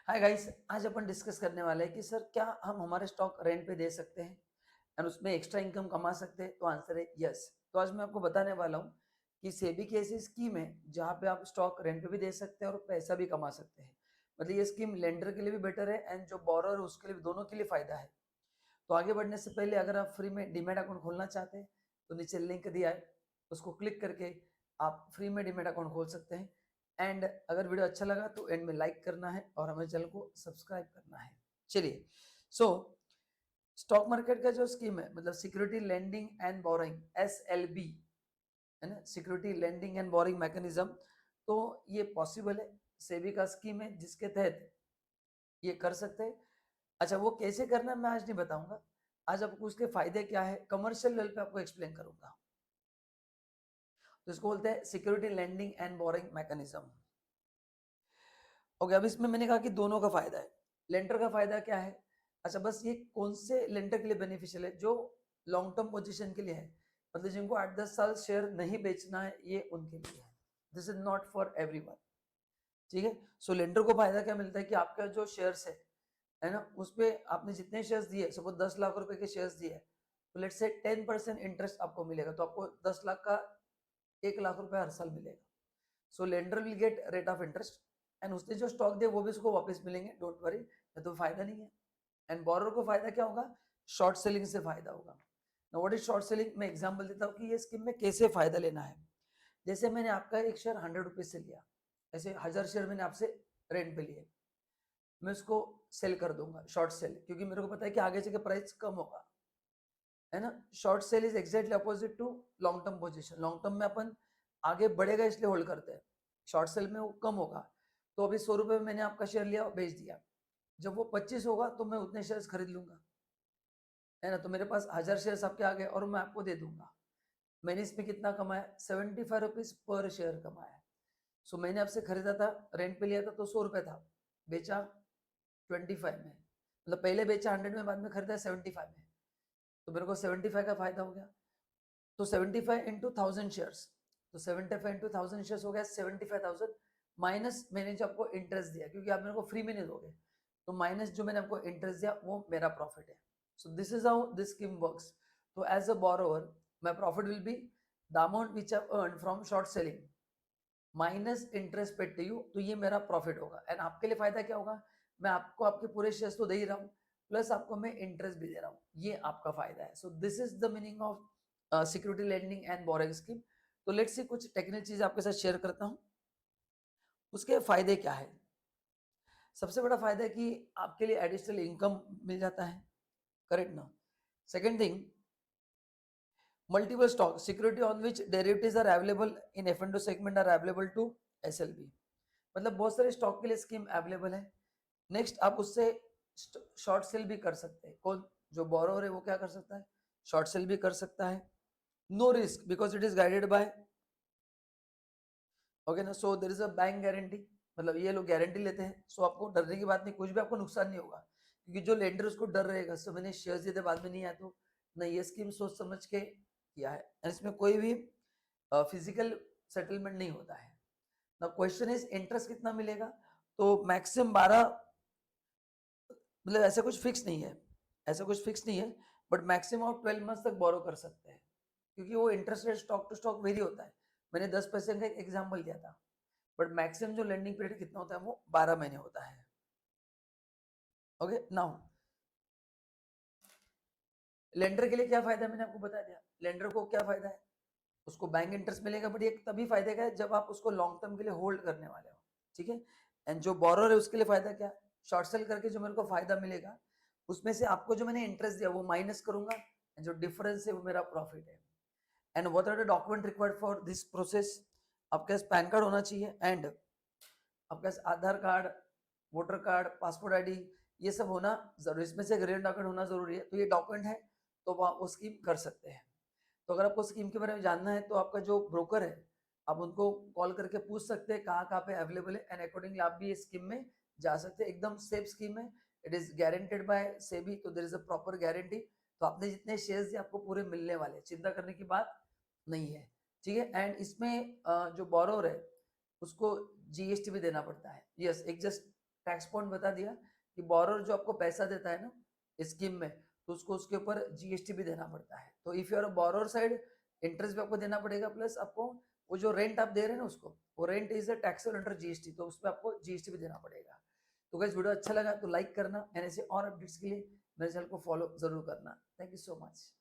Hi guys, आज अपन discuss करने वाले हैं कि सर क्या हम हमारे स्टॉक रेंट पे दे सकते हैं एंड उसमें एक्स्ट्रा इनकम कमा सकते हैं। तो आंसर है यस। तो आज मैं आपको बताने वाला हूँ कि सेबी की ऐसी स्कीम है जहाँ पे आप स्टॉक रेंट पे भी दे सकते हैं और पैसा भी कमा सकते हैं। मतलब ये स्कीम लेंडर के लिए भी बेटर है एंड जो बोरोर है उसके लिए भी, दोनों के लिए फायदा है। तो आगे बढ़ने से पहले अगर आप फ्री में डीमैट अकाउंट खोलना चाहते हैं तो नीचे लिंक दिया है, उसको क्लिक करके आप फ्री में डीमैट अकाउंट खोल सकते हैं। एंड अगर वीडियो अच्छा लगा तो एंड में लाइक करना है और हमारे चैनल को सब्सक्राइब करना है। चलिए, सो स्टॉक मार्केट का जो स्कीम है, मतलब security lending and borrowing, SLB, है ना, security lending and borrowing mechanism. तो ये पॉसिबल है, सेबी का स्कीम है जिसके तहत ये कर सकते हैं। अच्छा, वो कैसे करना है मैं आज नहीं बताऊंगा। आज आपको उसके फायदे क्या है कमर्शियल लेवल पे आपको एक्सप्लेन करूंगा। तो इसको बोलते हैं security lending and boring mechanism. Okay, अब इसमें मैंने कहा कि दोनों का फायदा है। लेंडर का फायदा क्या है? अच्छा, बस ये कौन से लेंडर के लिए बेनिफिशियल है? जो लॉन्ग टर्म पोजीशन के लिए है, मतलब जिनको 8-10 साल शेयर नहीं बेचना है, ये उनके लिए है। This is not for everyone. ठीक है। सो लेंडर को फायदा क्या मिलता है कि आपका जो शेयर्स है ना, उस पे आपने जितने शेयर्स दिए, सपोज 10 लाख रुपए के शेयर्स दिए, तो लेट्स से 10% इंटरेस्ट आपको मिलेगा, तो आपको 10 लाख का 1 लाख रुपए हर साल मिलेगा। So lender will get rate of interest and उसने जो स्टॉक दिया वो भी उसको वापस मिलेंगे, डोंट वरी। तो फायदा नहीं है। एंड बोरोर को फायदा क्या होगा? शॉर्ट सेलिंग से फायदा होगा। Now what is short selling? मैं एग्जांपल देता हूँ कि ये स्कीम में कैसे फायदा लेना है। जैसे मैंने आपका एक शेयर 100 रुपीज से लिया, ऐसे 1000 शेयर मैंने आपसे रेंट पे लिए, मैं उसको सेल कर दूंगा, शॉर्ट सेल, क्योंकि मेरे को पता है कि आगे चल के प्राइस कम होगा, है ना। Short sell is exactly opposite to long term position. Long term में अपन आगे बढ़ेगा इसलिए होल्ड करते हैं, शॉर्ट सेल में वो कम होगा। तो अभी 100 रुपए में मैंने आपका शेयर लिया, बेच दिया, जब वो 25 होगा तो मैं उतने शेयर्स खरीद लूंगा, है ना। तो मेरे पास 1000 शेयर्स आपके आ गए और मैं आपको दे दूंगा। मैंने इसमें कितना कमाया? 75 रुपीज पर शेयर कमाया। सो मैंने आपसे खरीदा था, रेंट पे लिया था तो 100 रुपए था, बेचा 25 में, मतलब पहले बेचा 100 में, बाद में खरीदा 75 में, तो मेरे को 75 का फायदा हो गया। तो 75 इंटू 1000 शेयर्स, तो 75 इंटू 1000 शेयर्स हो गया 75,000, माइनस मैंने जो आपको इंटरेस्ट दिया, क्योंकि आप मेरे को फ्री में नहीं दोगे, तो माइनस जो मैंने आपको इंटरेस्ट दिया वो मेरा प्रॉफिट है। So this is how this scheme works. तो as a borrower my profit will be the amount which I earn from short selling minus interest paid to you, तो ये मेरा प्रॉफिट होगा। एंड आपके लिए फायदा क्या होगा? मैं आपको आपके पूरे शेयर्स तो दे ही रहा हूँ, प्लस आपको मैं इंटरेस्ट भी दे रहा हूँ, ये आपका फायदा है। So this is the meaning of security lending and borrowing scheme. तो लेट्स से कुछ टेक्निकल चीज आपके साथ शेयर करता हूँ, उसके फायदे क्या है। सबसे बड़ा फायदा है कि आपके लिए एडिशनल इनकम मिल जाता है, करेक्ट ना। Second thing, multiple stock security on which derivatives are available in F&O segment are available to SLB। मतलब बहुत सारे स्टॉक के लिए स्कीम अवेलेबल है। नेक्स्ट, आप उससे शॉर्ट सेल भी कर सकते हैं। कौन? जो बोरोवर है वो क्या कर सकता है? शॉर्ट सेल भी कर सकता है। No risk because it is guided by, okay ना। So there is a bank guarantee, मतलब ये लोग गारंटी लेते हैं, सो आपको डरने की बात नहीं, कुछ भी आपको नुकसान नहीं होगा, क्योंकि जो लेंडर उसको डर रहेगा, सो मैंने शेयर दिए थे बाद में नहीं आया, तो नहीं, ये स्कीम सोच समझ के किया है। इसमें कोई भी फिजिकल सेटलमेंट नहीं होता है ना। क्वेश्चन इज इंटरेस्ट कितना मिलेगा? तो मैक्सिमम 12, मतलब ऐसा कुछ फिक्स नहीं है, ऐसा कुछ फिक्स नहीं है, बट मैक्सिमम आप 12 मंथ तक बोरो कर सकते हैं, क्योंकि वो interest rate stock to stock vary होता है। मैंने 10 पैसे का एक एग्जाम्पल दिया था, बट मैक्सिमम जो लेंडिंग पीरियड कितना होता है वो 12 महीने होता है। ओके, नाउ लेंडर के लिए क्या फायदा है मैंने आपको बता दिया। लेंडर को क्या फायदा है? उसको बैंक इंटरेस्ट मिलेगा, बट ये तभी फायदे का है जब आप उसको लॉन्ग टर्म के लिए होल्ड करने वाले हो, ठीक है। एंड जो बोरोर है उसके लिए फायदा क्या? शॉर्ट सेल करके जो मेरे को फायदा मिलेगा, उसमें से आपको जो मैंने इंटरेस्ट दिया वो माइनस करूंगा, एंड जो डिफरेंस है वो मेरा प्रॉफिट है। And what are the document required for this process? आपके पास पैन कार्ड होना चाहिए, एंड आपके पास Aadhaar card, voter card, passport ID, ये सब होना जरूरी। इसमें से एक रेंट डॉक्यूमेंट होना जरूरी है। तो ये डॉक्यूमेंट है तो आप वो स्कीम कर सकते हैं। तो अगर आपको स्कीम के बारे में जानना है तो आपका जो ब्रोकर है, आप उनको कॉल करके पूछ सकते हैं कहाँ कहाँ पे अवेलेबल है, एंड अकॉर्डिंगली आप भी इस स्कीम में जा सकते हैं। एकदम सेफ स्कीम है, it is guaranteed by SEBI, तो there is a proper guarantee. तो आपने जितने शेयर्स दिए आपको पूरे मिलने वाले, चिंता करने की बात नहीं है, ठीक है। एंड इसमें जो बोरोवर है उसको जीएसटी भी देना पड़ता है, यस, एक जस्ट टैक्स पॉइंट बता दिया कि बोरर जो आपको पैसा देता है ना स्कीम में, तो उसको उसके ऊपर जीएसटी भी देना पड़ता है। तो if you are borrower side, interest भी आपको देना पड़ेगा, प्लस आपको वो जो रेंट आप दे रहे हैं ना उसको, वो rent is a taxable under GST, तो उसमें आपको जीएसटी भी देना पड़ेगा। तो गाइस वीडियो अच्छा लगा तो लाइक करना, एंड ऐसे और अपडेट्स के लिए मेरे चैनल को फॉलो जरूर करना। Thank you so much.